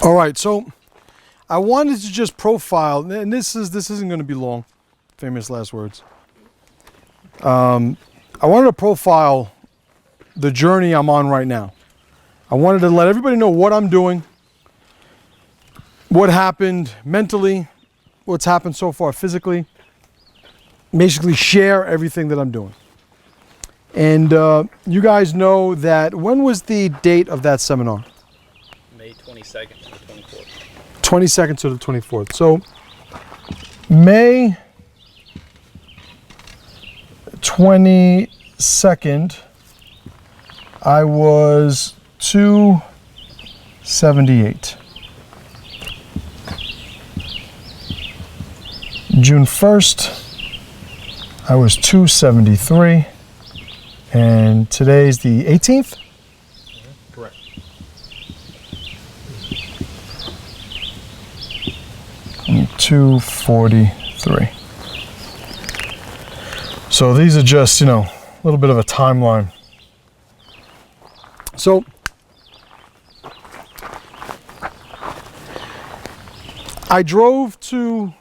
All right, so I wanted to just profile, and this isn't going to be long. Famous last words. I wanted to profile the journey I'm on right now. I wanted to let everybody know what I'm doing, what happened mentally, what's happened so far physically. Basically share everything that I'm doing. And you guys know that, when was the date of that seminar? May 22nd to the 24th. 22nd to the 24th. So May 22nd, I was 278. June 1st, I was 273. And today's the 18th? Correct. I'm 243. So these are just, a little bit of a timeline. So I drove to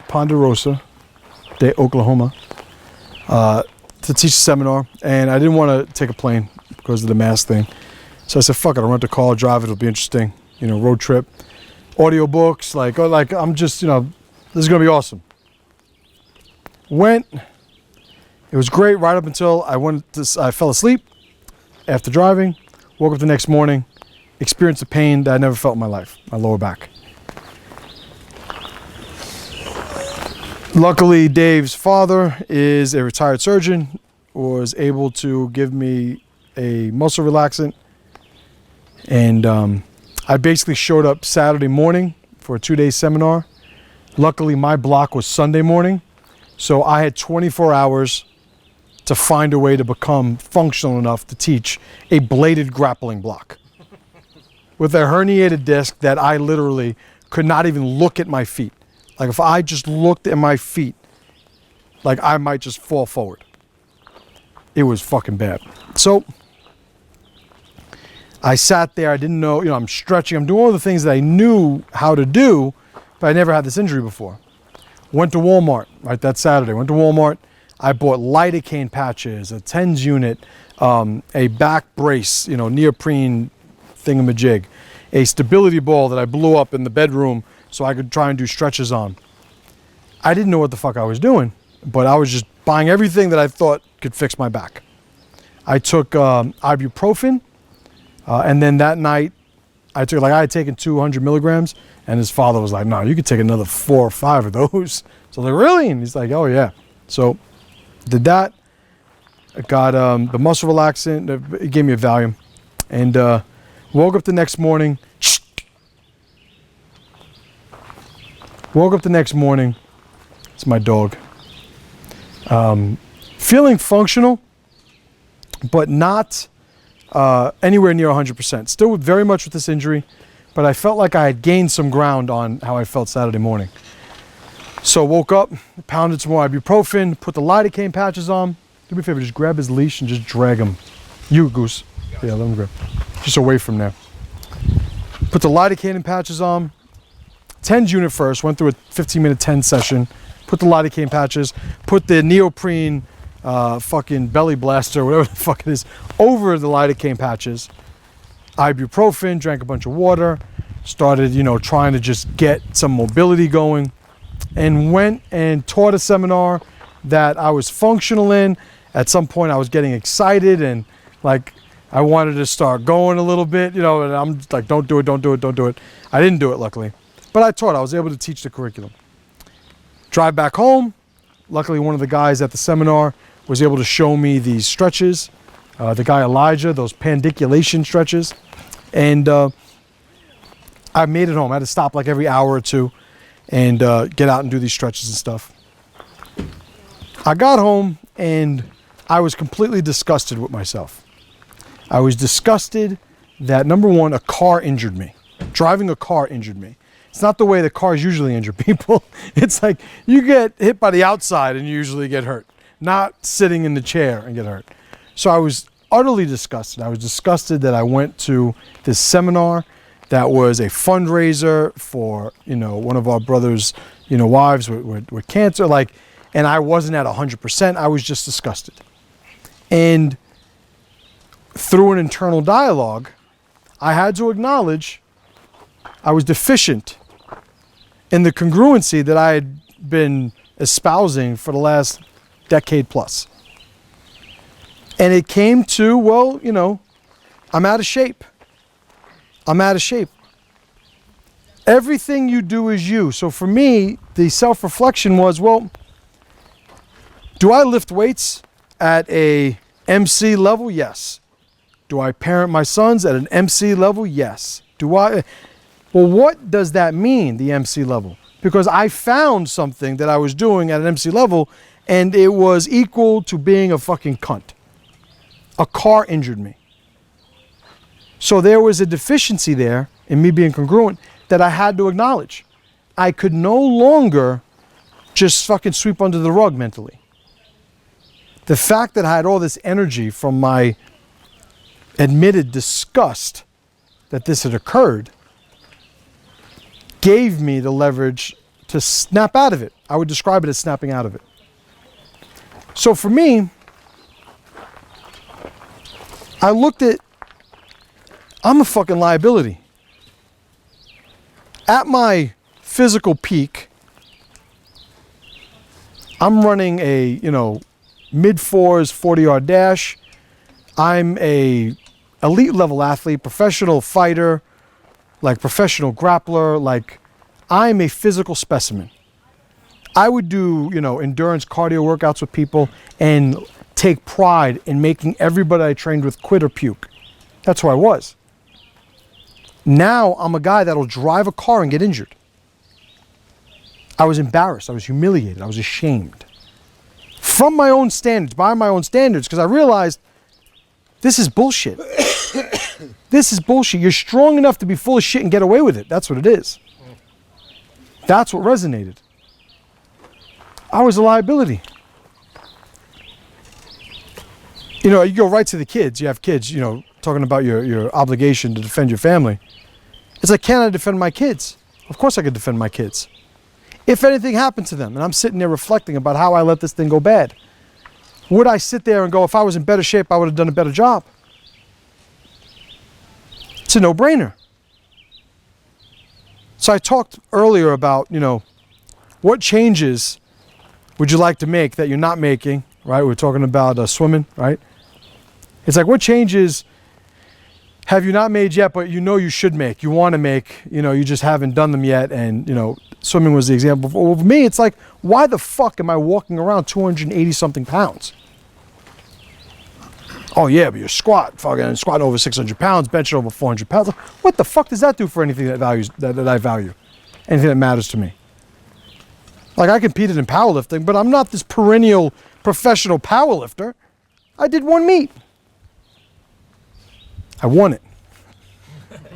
Ponderosa, Oklahoma, to teach a seminar, and I didn't want to take a plane because of the mask thing. So I said, fuck it, I'll rent a car, drive it, it'll be interesting. Road trip, audiobooks, like I'm just, this is going to be awesome. Went, it was great right up until I fell asleep after driving, woke up the next morning, experienced a pain that I never felt in my life, my lower back. Luckily, Dave's father is a retired surgeon, was able to give me a muscle relaxant. And I basically showed up Saturday morning for a 2-day seminar. Luckily, my block was Sunday morning. So I had 24 hours to find a way to become functional enough to teach a bladed grappling block with a herniated disc that I literally could not even look at my feet. Like, if I just looked at my feet, like, I might just fall forward. It was fucking bad. So I sat there. I didn't know, I'm stretching. I'm doing all the things that I knew how to do, but I never had this injury before. Went to Walmart, right, that Saturday. Went to Walmart. I bought lidocaine patches, a TENS unit, a back brace, neoprene thingamajig, a stability ball that I blew up in the bedroom so I could try and do stretches on. I didn't know what the fuck I was doing, but I was just buying everything that I thought could fix my back. I took ibuprofen, and then that night, I had taken 200 milligrams, and his father was like, no, you could take another 4 or 5 of those. So I was like, really? And he's like, oh yeah. So did that. I got the muscle relaxant, it gave me a Valium, and woke up the next morning. It's my dog. Feeling functional, but not anywhere near 100%. Still very much with this injury, but I felt like I had gained some ground on how I felt Saturday morning. So woke up, pounded some more ibuprofen, put the lidocaine patches on. Do me a favor, just grab his leash and just drag him. You, Goose. Yeah, let him grab. Just away from there. Put the lidocaine patches on. TENS unit first, went through a 15-minute TENS session, put the lidocaine patches, put the neoprene fucking belly blaster, whatever the fuck it is, over the lidocaine patches. Ibuprofen, drank a bunch of water, started, trying to just get some mobility going, and went and taught a seminar that I was functional in. At some point I was getting excited and I wanted to start going a little bit, and I'm like, don't do it. I didn't do it, luckily. But I taught. I was able to teach the curriculum. Drive back home. Luckily, one of the guys at the seminar was able to show me these stretches. The guy Elijah, those pandiculation stretches. And I made it home. I had to stop like every hour or two and get out and do these stretches and stuff. I got home and I was completely disgusted with myself. I was disgusted that, number one, a car injured me. Driving a car injured me. It's not the way that cars usually injure people. It's like you get hit by the outside and you usually get hurt, not sitting in the chair and get hurt. So I was utterly disgusted. I was disgusted that I went to this seminar that was a fundraiser for, one of our brothers, wives with cancer, and I wasn't at 100%. I was just disgusted. And through an internal dialogue, I had to acknowledge I was deficient in the congruency that I had been espousing for the last decade plus. And it came to, I'm out of shape. I'm out of shape. Everything you do is you. So for me, the self-reflection was, do I lift weights at a MC level? Yes. Do I parent my sons at an MC level? Yes. Well, what does that mean, the MC level? Because I found something that I was doing at an MC level, and it was equal to being a fucking cunt. A car injured me. So there was a deficiency there in me being congruent that I had to acknowledge. I could no longer just fucking sweep under the rug mentally. The fact that I had all this energy from my admitted disgust that this had occurred gave me the leverage to snap out of it. I would describe it as snapping out of it. So for me, I looked at, I'm a fucking liability. At my physical peak, I'm running a, mid-fours 40-yard dash. I'm a elite level athlete, professional fighter, professional grappler, I'm a physical specimen. I would do, endurance cardio workouts with people and take pride in making everybody I trained with quit or puke. That's who I was. Now I'm a guy that'll drive a car and get injured. I was embarrassed. I was humiliated. I was ashamed. From my own standards, by my own standards, because I realized this is bullshit. This is bullshit. You're strong enough to be full of shit and get away with it. That's what it is. That's what resonated. I was a liability. You go right to the kids. You have kids, talking about your obligation to defend your family. It's like, can I defend my kids? Of course I could defend my kids. If anything happened to them, and I'm sitting there reflecting about how I let this thing go bad, would I sit there and go, if I was in better shape, I would have done a better job? It's a no-brainer. So I talked earlier about, what changes would you like to make that you're not making, right? We're talking about swimming, right? It's like, what changes have you not made yet, but you should make, you want to make, you just haven't done them yet, and, swimming was the example. Well, for me, it's like, why the fuck am I walking around 280-something pounds? Oh yeah, but you're squatting over 600 pounds, benching over 400 pounds. What the fuck does that do for anything that I value? Anything that matters to me? I competed in powerlifting, but I'm not this perennial professional powerlifter. I did one meet. I won it.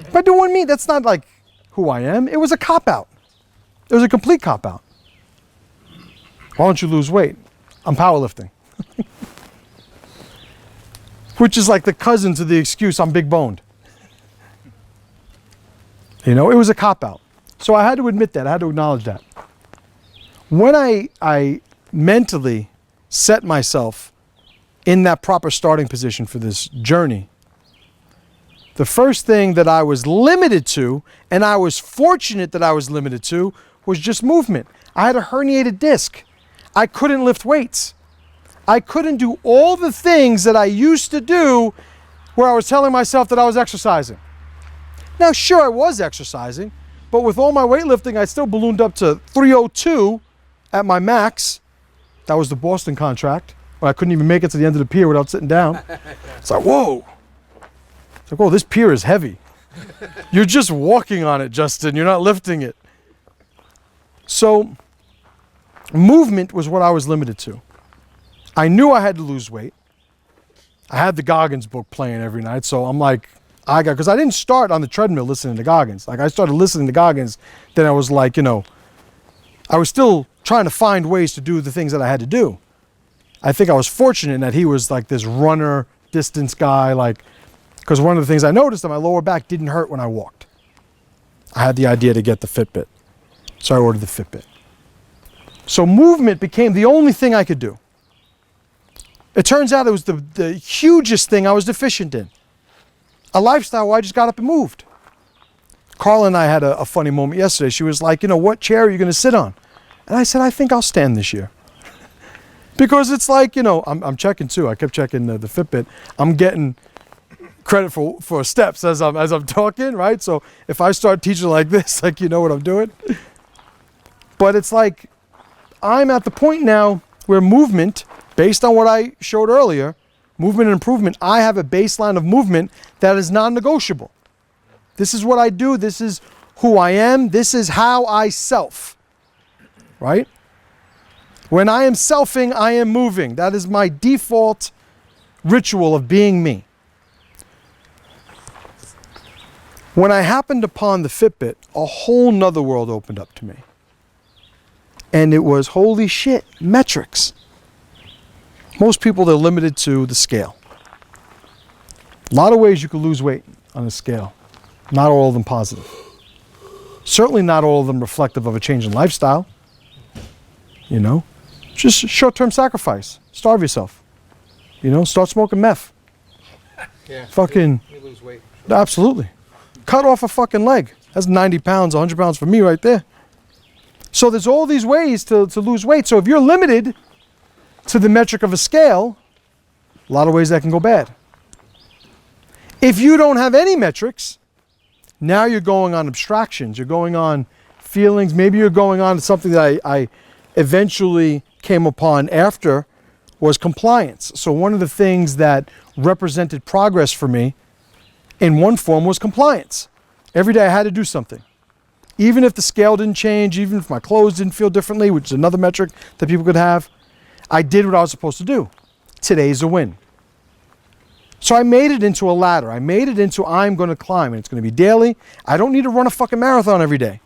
If I do one meet, that's not who I am. It was a cop-out. It was a complete cop-out. Why don't you lose weight? I'm powerlifting. Which is like the cousin to the excuse I'm big boned. It was a cop-out. So I had to admit that. I had to acknowledge that. When I mentally set myself in that proper starting position for this journey, the first thing that I was limited to, and I was fortunate that I was limited to, was just movement. I had a herniated disc. I couldn't lift weights. I couldn't do all the things that I used to do where I was telling myself that I was exercising. Now, sure, I was exercising, but with all my weightlifting, I still ballooned up to 302 at my max. That was the Boston contract, where I couldn't even make it to the end of the pier without sitting down. It's like, whoa. It's like, whoa, this pier is heavy. You're just walking on it, Justin. You're not lifting it. So, movement was what I was limited to. I knew I had to lose weight. I had the Goggins book playing every night, so I'm like, because I didn't start on the treadmill listening to Goggins. I started listening to Goggins, then I was like, I was still trying to find ways to do the things that I had to do. I think I was fortunate in that he was like this runner, distance guy, because one of the things I noticed that my lower back didn't hurt when I walked. I had the idea to get the Fitbit. So I ordered the Fitbit. So movement became the only thing I could do. It turns out it was the hugest thing I was deficient in. A lifestyle where I just got up and moved. Carla and I had a funny moment yesterday. She was like, what chair are you going to sit on? And I said, I think I'll stand this year. Because it's like, I'm checking too. I kept checking the Fitbit. I'm getting credit for steps as I'm talking, right? So if I start teaching like this, like you know what I'm doing. But it's like I'm at the point now where movement, based on what I showed earlier, movement and improvement, I have a baseline of movement that is non-negotiable. This is what I do. This is who I am. This is how I self, right? When I am selfing, I am moving. That is my default ritual of being me. When I happened upon the Fitbit, a whole nother world opened up to me. And it was, holy shit, metrics. Most people, they're limited to the scale. A lot of ways you could lose weight on a scale. Not all of them positive. Certainly not all of them reflective of a change in lifestyle. Just short-term sacrifice. Starve yourself. Start smoking meth. Yeah. Fucking. You lose weight. Absolutely. Cut off a fucking leg. That's 90 pounds, 100 pounds for me right there. So there's all these ways to lose weight. So if you're limited to the metric of a scale, a lot of ways that can go bad. If you don't have any metrics, now you're going on abstractions. You're going on feelings. Maybe you're going on to something that I eventually came upon after was compliance. So one of the things that represented progress for me in one form was compliance. Every day I had to do something. Even if the scale didn't change, even if my clothes didn't feel differently, which is another metric that people could have, I did what I was supposed to do. Today's a win. So I made it into a ladder. I made it into I'm going to climb, and it's going to be daily. I don't need to run a fucking marathon every day.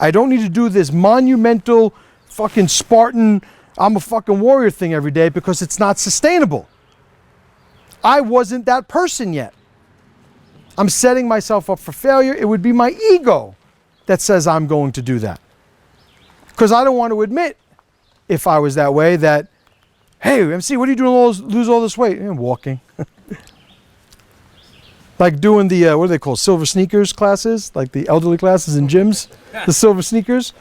I don't need to do this monumental fucking Spartan, I'm a fucking warrior thing every day because it's not sustainable. I wasn't that person yet. I'm setting myself up for failure. It would be my ego that says I'm going to do that. Because I don't want to admit, if I was that way, that, hey, MC, what are you doing to lose all this weight? Walking. Like doing the, what do they call, silver sneakers classes? Like the elderly classes in gyms? The silver sneakers?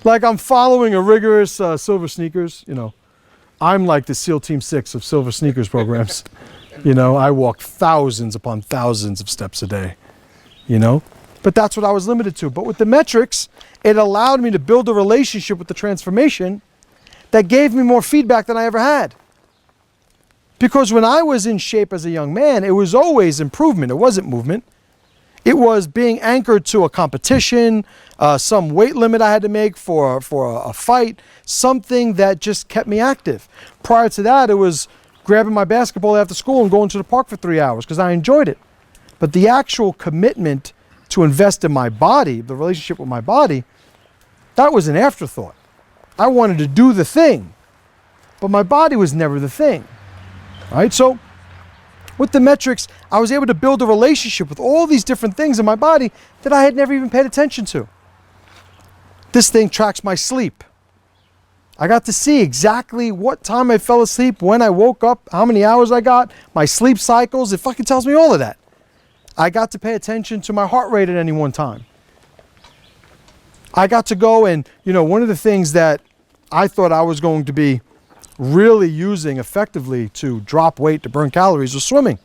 Like I'm following a rigorous silver sneakers, I'm like the SEAL Team 6 of silver sneakers programs. I walk thousands upon thousands of steps a day, But that's what I was limited to. But with the metrics, it allowed me to build a relationship with the transformation that gave me more feedback than I ever had. Because when I was in shape as a young man, it was always improvement. It wasn't movement. It was being anchored to a competition, some weight limit I had to make for a fight, something that just kept me active. Prior to that, it was grabbing my basketball after school and going to the park for 3 hours because I enjoyed it. But the actual commitment to invest in my body, the relationship with my body, that was an afterthought. I wanted to do the thing, but my body was never the thing. Right? So with the metrics, I was able to build a relationship with all these different things in my body that I had never even paid attention to. This thing tracks my sleep. I got to see exactly what time I fell asleep, when I woke up, how many hours I got, my sleep cycles. It fucking tells me all of that. I got to pay attention to my heart rate at any one time. I got to go and, one of the things that I thought I was going to be really using effectively to drop weight, to burn calories, was swimming.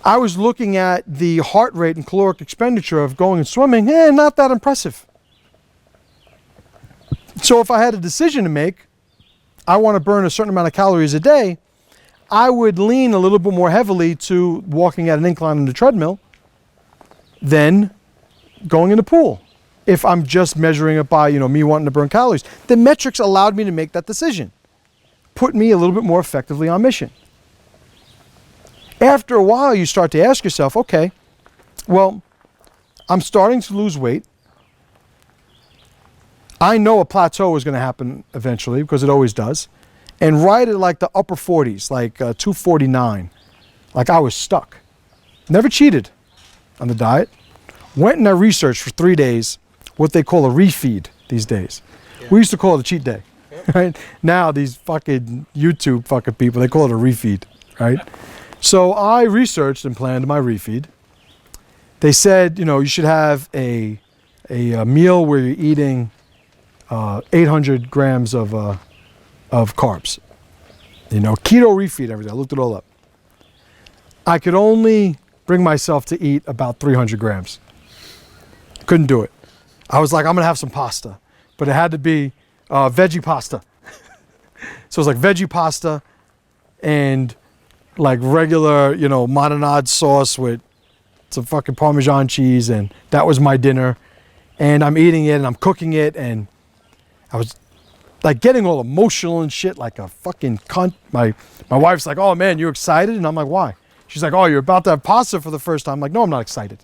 I was looking at the heart rate and caloric expenditure of going and swimming, not that impressive. So if I had a decision to make, I want to burn a certain amount of calories a day, I would lean a little bit more heavily to walking at an incline on the treadmill than going in the pool. If I'm just measuring it by, me wanting to burn calories. The metrics allowed me to make that decision. Put me a little bit more effectively on mission. After a while, you start to ask yourself, okay, well, I'm starting to lose weight. I know a plateau is going to happen eventually because it always does. And right at like the upper 40s, like 249, like I was stuck. Never cheated on the diet. Went and I researched for 3 days what they call a refeed these days. Yeah. We used to call it a cheat day. Right? Now these fucking YouTube fucking people, they call it a refeed, right? So I researched and planned my refeed. They said, you should have a meal where you're eating 800 grams of carbs. Keto refeed, everything. I looked it all up. I could only bring myself to eat about 300 grams. Couldn't do it. I was like, I'm gonna have some pasta, but it had to be veggie pasta. So it was like veggie pasta and like regular, marinade sauce with some fucking Parmesan cheese, and that was my dinner. And I'm eating it and I'm cooking it, and I was like getting all emotional and shit like a fucking cunt. My wife's like, oh man, you excited? And I'm like, why? She's like, oh, you're about to have pasta for the first time. I'm like, no, I'm not excited.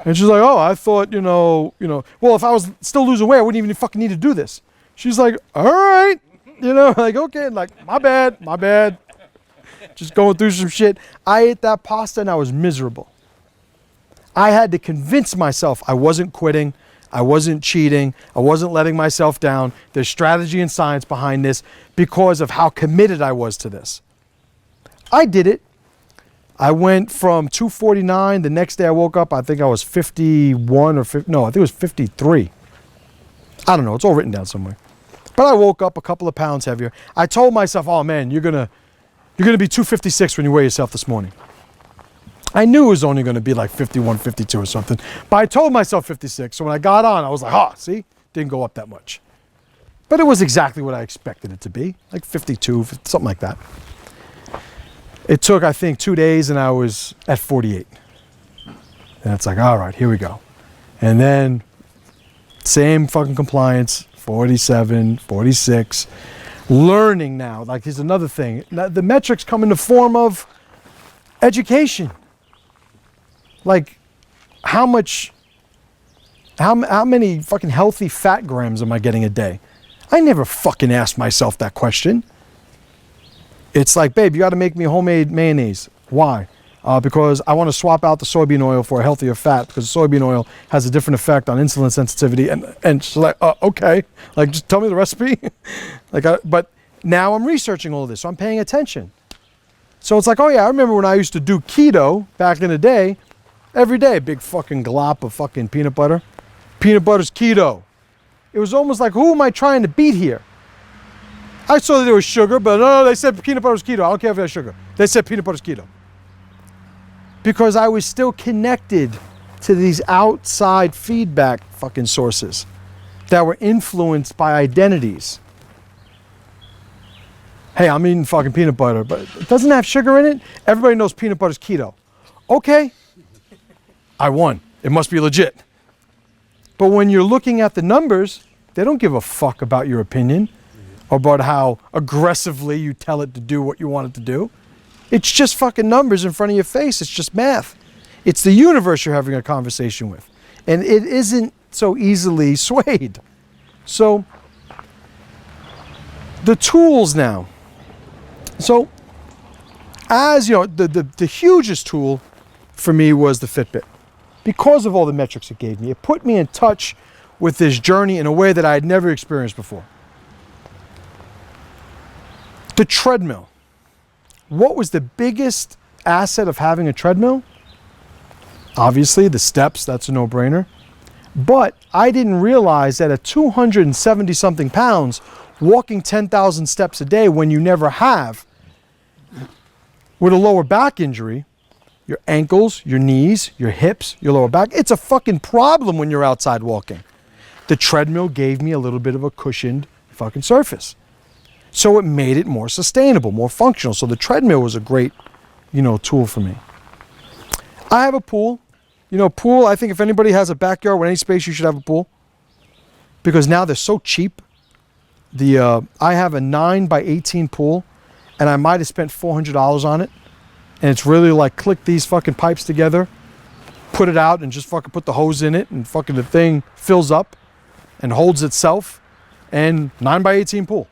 And she's like, oh, I thought, well, if I was still losing weight, I wouldn't even fucking need to do this. She's like, all right, like, okay, like, my bad. Just going through some shit. I ate that pasta and I was miserable. I had to convince myself I wasn't quitting, I wasn't cheating, I wasn't letting myself down. There's strategy and science behind this because of how committed I was to this. I did it. I went from 249. The next day I woke up, I think I was 51 or 50. No, I think it was 53. I don't know. It's all written down somewhere. But I woke up a couple of pounds heavier. I told myself, oh man, you're gonna be 256 when you weigh yourself this morning. I knew it was only gonna be like 51, 52 or something. But I told myself 56. So when I got on, I was like, oh, see, didn't go up that much. But it was exactly what I expected it to be, like 52, something like that. It took, I think, 2 days and I was at 48. And it's like, all right, here we go. And then same fucking compliance, 47, 46. Learning now, like here's another thing. The metrics come in the form of education. Like how many fucking healthy fat grams am I getting a day? I never fucking asked myself that question. It's like, babe, you got to make me homemade mayonnaise. Why? Because I want to swap out the soybean oil for a healthier fat because soybean oil has a different effect on insulin sensitivity. And she's like, okay, like just tell me the recipe. But now I'm researching all of this, so I'm paying attention. So it's like, oh yeah, I remember when I used to do keto back in the day. Every day, big fucking glop of fucking peanut butter. Peanut butter's keto. It was almost like, who am I trying to beat here? I saw that there was sugar, but no, they said peanut butter's keto. I don't care if there's sugar. They said peanut butter's keto. Because I was still connected to these outside feedback fucking sources that were influenced by identities. Hey, I'm eating fucking peanut butter, but it doesn't have sugar in it. Everybody knows peanut butter's keto. Okay, I won. It must be legit. But when you're looking at the numbers, they don't give a fuck about your opinion. Or about how aggressively you tell it to do what you want it to do. It's just fucking numbers in front of your face. It's just math. It's the universe you're having a conversation with. And it isn't so easily swayed. So, the tools now. So, as you know, the hugest tool for me was the Fitbit. Because of all the metrics it gave me. It put me in touch with this journey in a way that I had never experienced before. The treadmill. What was the biggest asset of having a treadmill? Obviously, the steps, that's a no-brainer. But I didn't realize that at 270 something pounds, walking 10,000 steps a day when you never have, with a lower back injury, your ankles, your knees, your hips, your lower back, it's a fucking problem when you're outside walking. The treadmill gave me a little bit of a cushioned fucking surface. So it made it more sustainable, more functional. So the treadmill was a great, tool for me. I have a pool. Pool, I think if anybody has a backyard with any space, you should have a pool. Because now they're so cheap. I have a 9x18 pool, and I might have spent $400 on it. And it's really like click these fucking pipes together, put it out, and just fucking put the hose in it, and fucking the thing fills up and holds itself. And 9x18 pool.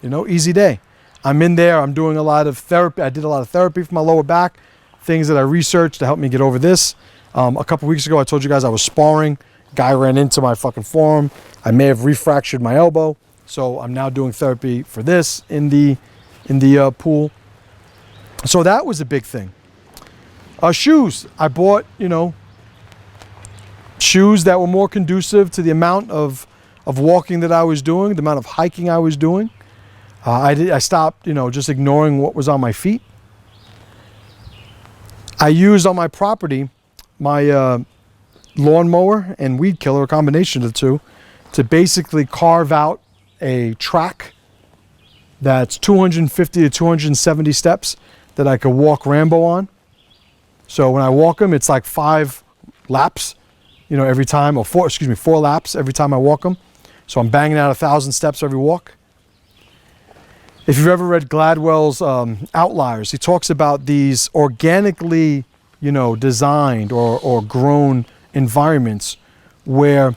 Easy day. I'm in there. I'm doing a lot of therapy. I did a lot of therapy for my lower back, things that I researched to help me get over this. A couple weeks ago, I told you guys I was sparring. Guy ran into my fucking forearm. I may have refractured my elbow. So I'm now doing therapy for this in the pool. So that was a big thing. Shoes. I bought, shoes that were more conducive to the amount of walking that I was doing, the amount of hiking I was doing. I stopped, just ignoring what was on my feet. I used on my property my lawnmower and weed killer, a combination of the two, to basically carve out a track that's 250 to 270 steps that I could walk Rambo on. So when I walk them, it's like 5 laps, every time, or 4 laps every time I walk them. So I'm banging out 1,000 steps every walk. If you've ever read Gladwell's Outliers, he talks about these organically, designed or grown environments where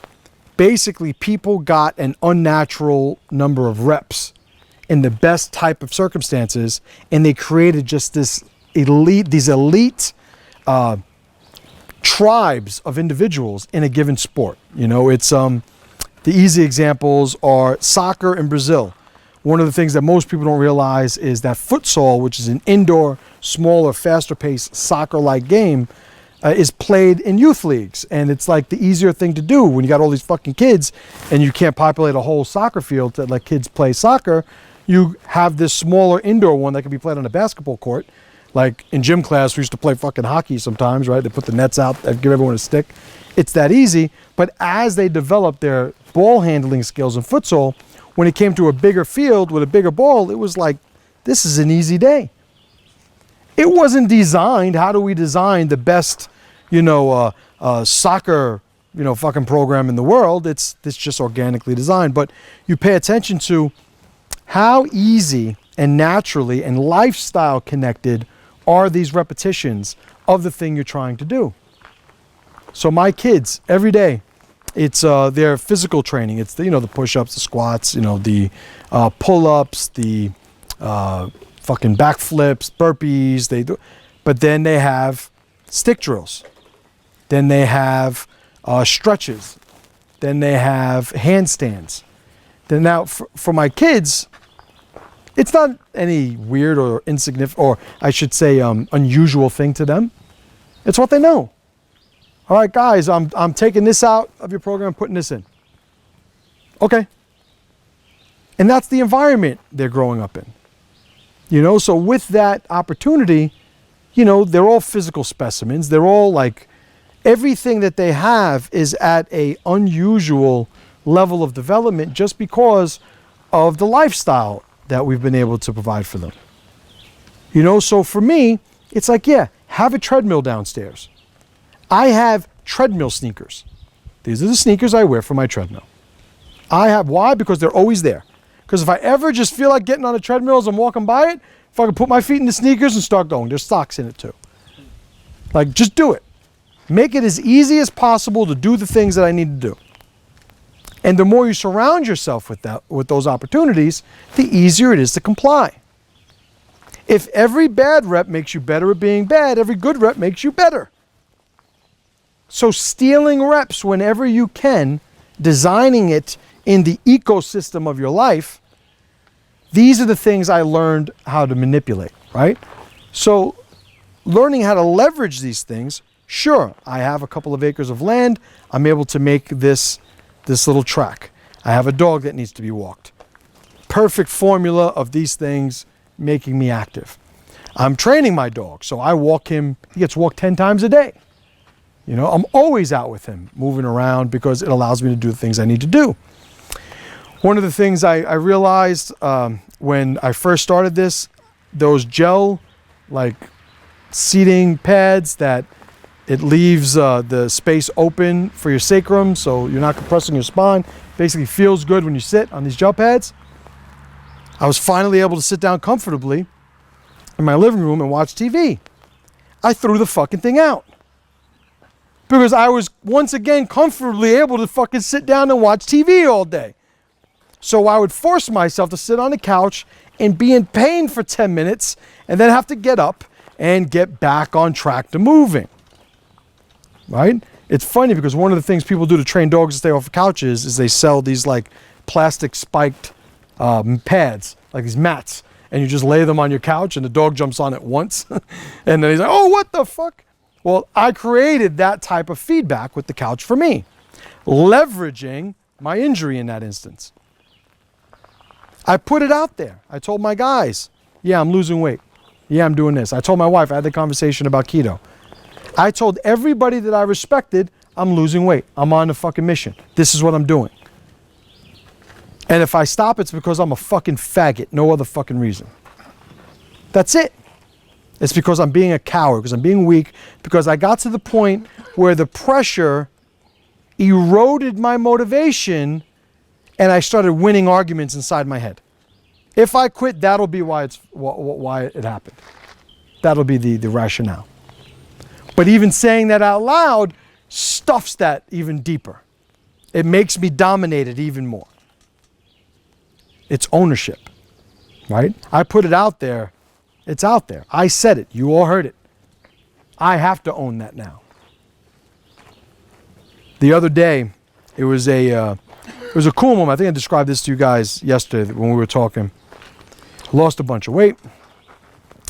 basically people got an unnatural number of reps in the best type of circumstances, and they created just these elite tribes of individuals in a given sport. It's the easy examples are soccer in Brazil. One of the things that most people don't realize is that futsal, which is an indoor, smaller, faster-paced soccer-like game, is played in youth leagues. And it's like the easier thing to do when you got all these fucking kids and you can't populate a whole soccer field to let kids play soccer. You have this smaller indoor one that can be played on a basketball court. Like in gym class, we used to play fucking hockey sometimes, right? They put the nets out, they give everyone a stick. It's that easy. But as they developed their ball handling skills in futsal, when it came to a bigger field with a bigger ball, it was like, this is an easy day. It wasn't designed. How do we design the best, soccer, fucking program in the world? It's just organically designed. But you pay attention to how easy and naturally and lifestyle connected are these repetitions of the thing you're trying to do. So my kids, every day, it's their physical training. It's the push-ups, the squats, the pull-ups, the fucking backflips, burpees. They do, but then they have stick drills. Then they have stretches. Then they have handstands. Then now for my kids, it's not any weird or insignificant, or I should say unusual thing to them. It's what they know. All right, guys, I'm taking this out of your program, putting this in. Okay. And that's the environment they're growing up in. So with that opportunity, they're all physical specimens. They're all like, everything that they have is at a unusual level of development just because of the lifestyle that we've been able to provide for them. So for me, it's like, yeah, have a treadmill downstairs. I have treadmill sneakers. These are the sneakers I wear for my treadmill. Why? Because they're always there. Because if I ever just feel like getting on the treadmill as I'm walking by it, if I can put my feet in the sneakers and start going, there's socks in it too. Like, just do it. Make it as easy as possible to do the things that I need to do. And the more you surround yourself with those opportunities, the easier it is to comply. If every bad rep makes you better at being bad, every good rep makes you better. So stealing reps whenever you can, designing it in the ecosystem of your life, these are the things I learned how to manipulate, right? So learning how to leverage these things, sure, I have a couple of acres of land. I'm able to make this little track. I have a dog that needs to be walked. Perfect formula of these things making me active. I'm training my dog, so I walk him, he gets walked 10 times a day. I'm always out with him, moving around because it allows me to do the things I need to do. One of the things I realized when I first started this, those gel seating pads that it leaves the space open for your sacrum so you're not compressing your spine. Basically feels good when you sit on these gel pads. I was finally able to sit down comfortably in my living room and watch TV. I threw the fucking thing out. Because I was once again comfortably able to fucking sit down and watch TV all day. So I would force myself to sit on the couch and be in pain for 10 minutes and then have to get up and get back on track to moving. right? It's funny because one of the things people do to train dogs to stay off of couches is they sell these like plastic spiked pads, like these mats, and you just lay them on your couch and the dog jumps on it once. And then he's like, oh, what the fuck? Well, I created that type of feedback with the couch for me, leveraging my injury in that instance. I put it out there. I told my guys, yeah, I'm losing weight. Yeah, I'm doing this. I told my wife, I had the conversation about keto. I told everybody that I respected, I'm losing weight. I'm on a fucking mission. This is what I'm doing. And if I stop, it's because I'm a fucking faggot. No other fucking reason. That's it. It's because I'm being a coward, because I'm being weak, because I got to the point where the pressure eroded my motivation and I started winning arguments inside my head. If I quit, that'll be why it happened. That'll be the rationale. But even saying that out loud stuffs that even deeper. It makes me dominate it even more. It's ownership, right? I put it out there. It's out there. I said it. You all heard it. I have to own that now. The other day, it was a cool moment. I think I described this to you guys yesterday when we were talking. Lost a bunch of weight,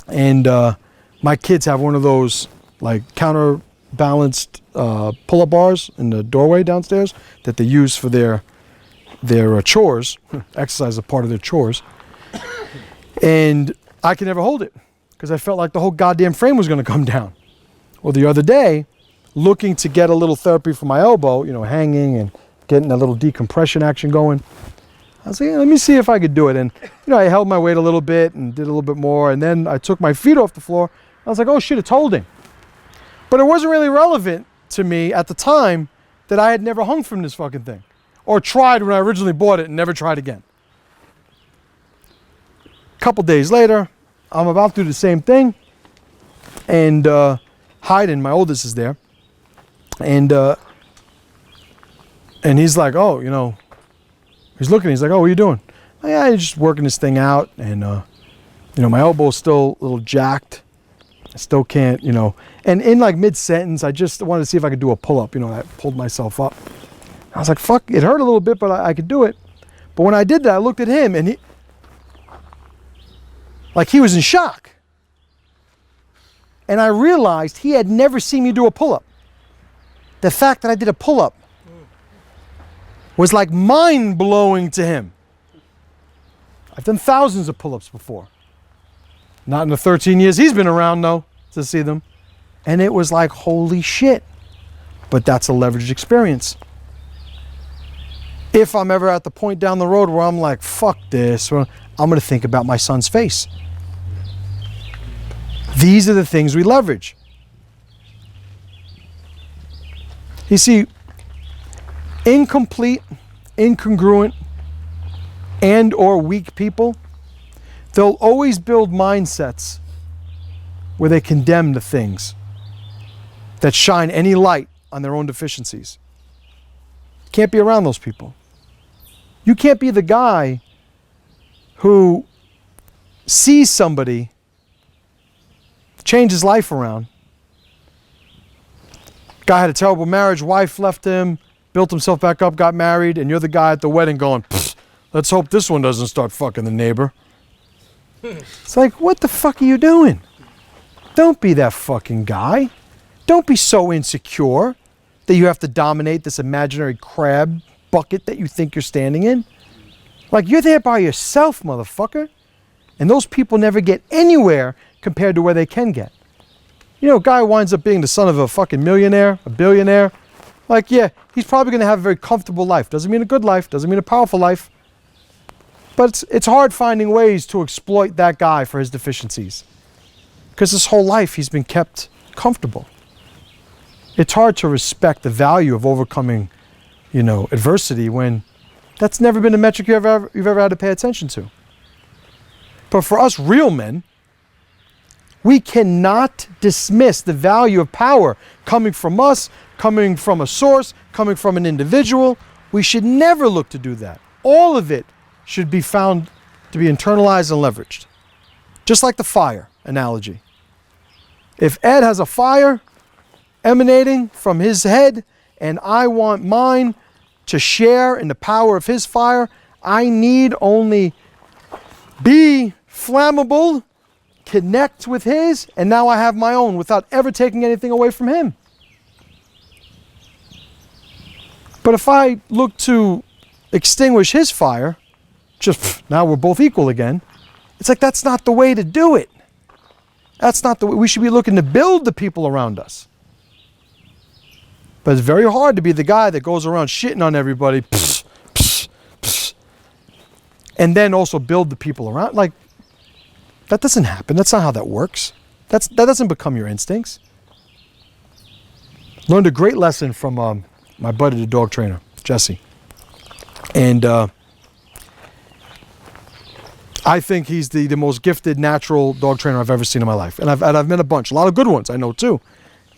and my kids have one of those like counterbalanced pull-up bars in the doorway downstairs that they use for their chores. Exercise is a part of their chores, and I could never hold it because I felt like the whole goddamn frame was going to come down. Well, the other day, looking to get a little therapy for my elbow, hanging and getting a little decompression action going, I was like, let me see if I could do it. And, I held my weight a little bit and did a little bit more. And then I took my feet off the floor. I was like, oh shit, it's holding. But it wasn't really relevant to me at the time that I had never hung from this fucking thing. Or tried when I originally bought it and never tried again. A couple days later, I'm about to do the same thing. And Hayden, my oldest, is there. And he's like, oh, he's looking, he's like, oh, what are you doing? Oh, yeah, I'm just working this thing out. And, my elbow's still a little jacked. I still can't, And in like mid-sentence, I just wanted to see if I could do a pull-up. I pulled myself up. I was like, fuck, it hurt a little bit, but I could do it. But when I did that, I looked at him and he was in shock. And I realized he had never seen me do a pull-up. The fact that I did a pull-up was like mind-blowing to him. I've done thousands of pull-ups before. Not in the 13 years he's been around, though, to see them. And it was like, holy shit. But that's a leveraged experience. If I'm ever at the point down the road where I'm like, fuck this, I'm going to think about my son's face. These are the things we leverage. You see, incomplete, incongruent, and or weak people, they'll always build mindsets where they condemn the things that shine any light on their own deficiencies. Can't be around those people. You can't be the guy who sees somebody change his life around. Guy had a terrible marriage, wife left him, built himself back up, got married, and you're the guy at the wedding going, let's hope this one doesn't start fucking the neighbor. It's like, what the fuck are you doing? Don't be that fucking guy. Don't be so insecure that you have to dominate this imaginary crab bucket that you think you're standing in. Like, you're there by yourself, motherfucker. And those people never get anywhere compared to where they can get. A guy winds up being the son of a fucking millionaire, a billionaire. Like, yeah, he's probably going to have a very comfortable life. Doesn't mean a good life, doesn't mean a powerful life. But it's hard finding ways to exploit that guy for his deficiencies. Because his whole life he's been kept comfortable. It's hard to respect the value of overcoming, adversity when that's never been a metric you've ever had to pay attention to. But for us real men, we cannot dismiss the value of power coming from us, coming from a source, coming from an individual. We should never look to do that. All of it should be found to be internalized and leveraged. Just like the fire analogy. If Ed has a fire, emanating from his head, and I want mine to share in the power of his fire. I need only be flammable, connect with his, and now I have my own without ever taking anything away from him. But if I look to extinguish his fire, just now we're both equal again, it's like that's not the way to do it. That's not the way. We should be looking to build the people around us. But it's very hard to be the guy that goes around shitting on everybody, and then also build the people around. Like, that doesn't happen. That's not how that works. That doesn't become your instincts. Learned a great lesson from my buddy, the dog trainer, Jesse. And I think he's the most gifted natural dog trainer I've ever seen in my life. And I've met a bunch, a lot of good ones, I know too.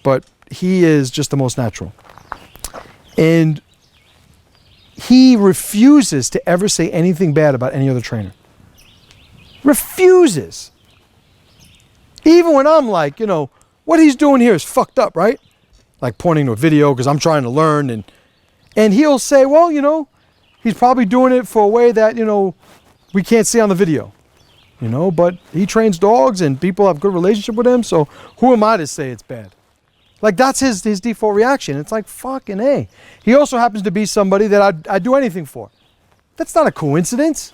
But he is just the most natural. And he refuses to ever say anything bad about any other trainer. Refuses. Even when I'm like, you know, what he's doing here is fucked up, right? Like pointing to a video because I'm trying to learn. And he'll say, well, you know, he's probably doing it for a way that, you know, we can't see on the video. You know, but he trains dogs and people have good relationship with him. So who am I to say it's bad? Like, that's his default reaction. It's like, fucking A. He also happens to be somebody that I'd do anything for. That's not a coincidence.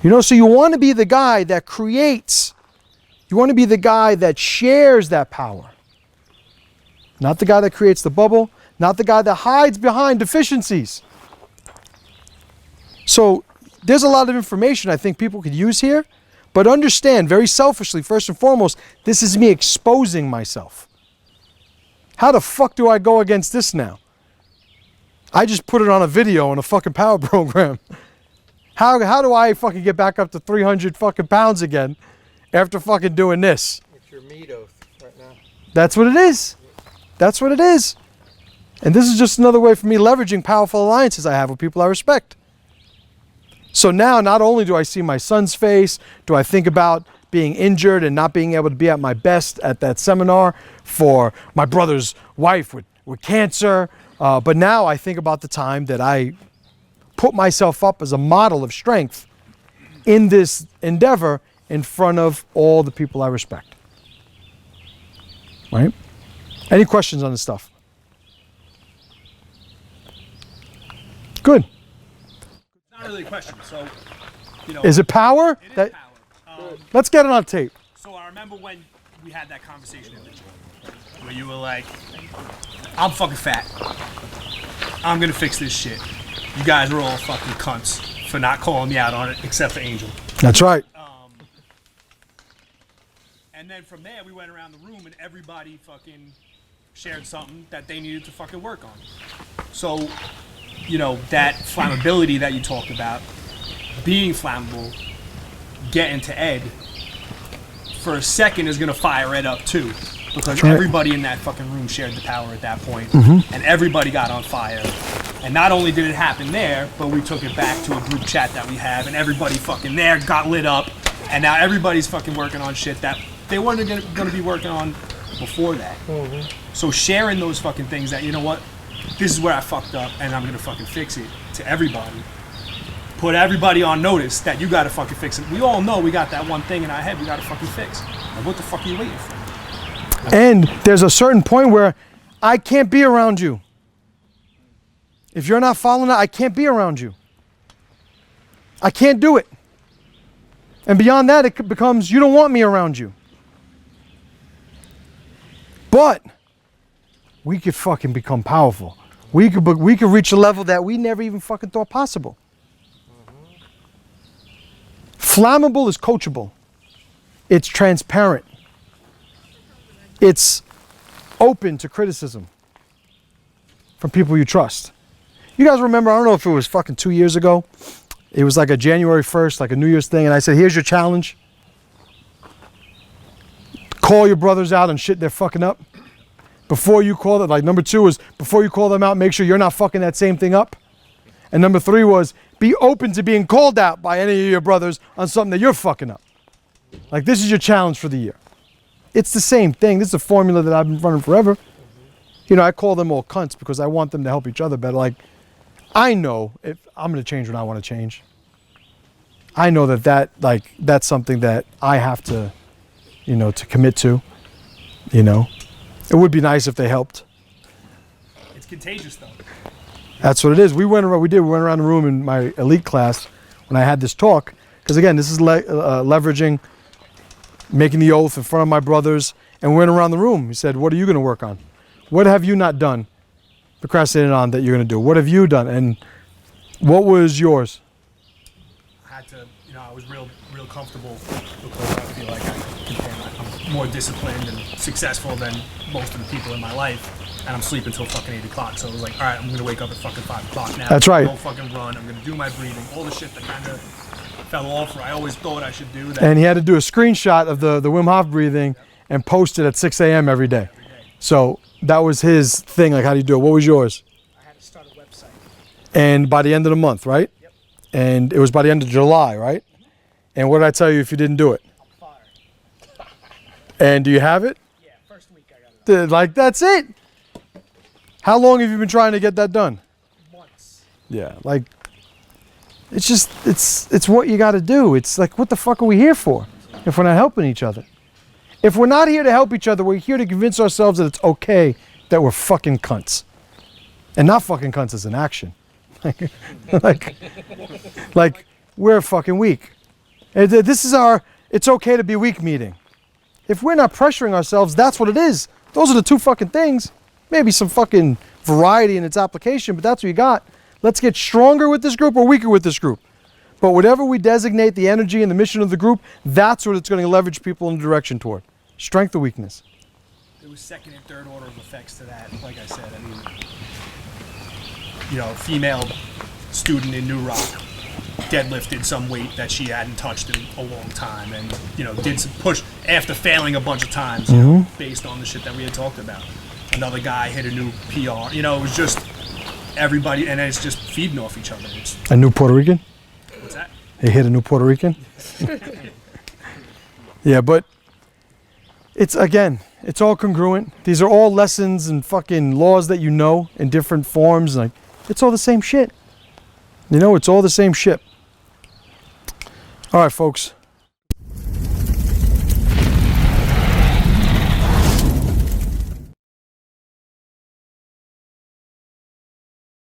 You know, so you want to be the guy that creates. You want to be the guy that shares that power. Not the guy that creates the bubble. Not the guy that hides behind deficiencies. So there's a lot of information I think people could use here. But understand, very selfishly, first and foremost, this is me exposing myself. How the fuck do I go against this now? I just put it on a video in a fucking power program. How do I fucking get back up to 300 fucking pounds again after fucking doing this? It's your meat oath right now. That's what it is. That's what it is. And this is just another way for me leveraging powerful alliances I have with people I respect. So now, not only do I see my son's face, do I think about being injured and not being able to be at my best at that seminar for my brother's wife with cancer, but now I think about the time that I put myself up as a model of strength in this endeavor in front of all the people I respect. Right? Any questions on this stuff? Good. Not really a question. So, you know, Is it power? it is power. Let's get it on tape. So I remember when we had that conversation in the gym, where you were like, "I'm fucking fat. I'm gonna fix this shit. You guys are all fucking cunts for not calling me out on it, except for Angel." That's right. And then from there, we went around the room and everybody fucking shared something that they needed to fucking work on. So, you know, that flammability that you talked about, being flammable, getting to Ed, for a second is going to fire Ed up too. Because right. everybody in that fucking room shared the power at that point, and everybody got on fire. And not only did it happen there, but we took it back to a group chat that we have, and everybody fucking there got lit up, and now everybody's fucking working on shit that they weren't going to be working on before that. So sharing those fucking things that, you know what, this is where I fucked up, and I'm going to fucking fix it to everybody. Put everybody on notice that you got to fucking fix it. We all know we got that one thing in our head we got to fucking fix. Like, what the fuck are you waiting for? And there's a certain point where I can't be around you. If you're not following that, I can't be around you. I can't do it. And beyond that, it becomes, you don't want me around you. But we could fucking become powerful. We could reach a level that we never even fucking thought possible. Flammable is coachable. It's transparent. It's open to criticism from people you trust. You guys remember, I don't know if it was fucking 2 years ago. It was like a January 1st, like a New Year's thing. And I said, here's your challenge. Call your brothers out on shit they're fucking up. Before you call them, like number 2 was, before you call them out, make sure you're not fucking that same thing up. And number 3 was, be open to being called out by any of your brothers on something that you're fucking up. Like, this is your challenge for the year. it's the same thing. This is a formula that I've been running forever. You know, I call them all cunts because I want them to help each other better. Like, I know if I'm going to change when I want to change. I know that's something that I have to, you know, to commit to. You know, it would be nice if they helped. It's contagious, though. That's what it is. We went around the room in my elite class when I had this talk. Because again, this is leveraging, making the oath in front of my brothers. And we went around the room. He said, what are you going to work on? What have you not done, procrastinated on, that you're going to do? What have you done? And what was yours? I had to, you know, I was real comfortable because I feel like I'm more disciplined and successful than most of the people in my life. And I'm sleeping until fucking 8 o'clock. So it was like, all right, I'm going to wake up at fucking 5 o'clock now. That's right. Don't fucking run. I'm going to do my breathing. All the shit that kind of fell off, or I always thought I should do that. And he had to do a screenshot of the Wim Hof breathing and post it at 6 a.m. every day. So that was his thing. Like, how do you do it? What was yours? I had to start a website. And by the end of the month, right? Yep. And it was by the end of July, right? And what did I tell you if you didn't do it? I'm fired. And do you have it? Yeah, first week I got it. Like, that's it. How long have you been trying to get that done? Months. Yeah, like, it's just, it's what you got to do. It's like, what the fuck are we here for if we're not helping each other? If we're not here to help each other, we're here to convince ourselves that it's okay that we're fucking cunts. And not fucking cunts as an action. like we're fucking weak. And this is our it's okay to be weak meeting. If we're not pressuring ourselves, that's what it is. Those are the two fucking things. Maybe some fucking variety in its application, but that's what you got. Let's get stronger with this group or weaker with this group. But whatever we designate the energy and the mission of the group, that's what it's going to leverage people in the direction toward. Strength or weakness. There was second and third order of effects to that. Like I said, I mean, you know, female student in New Rock deadlifted some weight that she hadn't touched in a long time, and you know, did some push after failing a bunch of times, you know, based on the shit that we had talked about. Another guy hit a new PR. You know, it was just everybody, and it's just feeding off each other. It's, A new Puerto Rican? what's that? He hit a new Puerto Rican? Yeah, but it's, again, it's all congruent. These are all lessons and fucking laws that you know in different forms. Like, it's all the same shit. You know, it's all the same shit. All right, folks.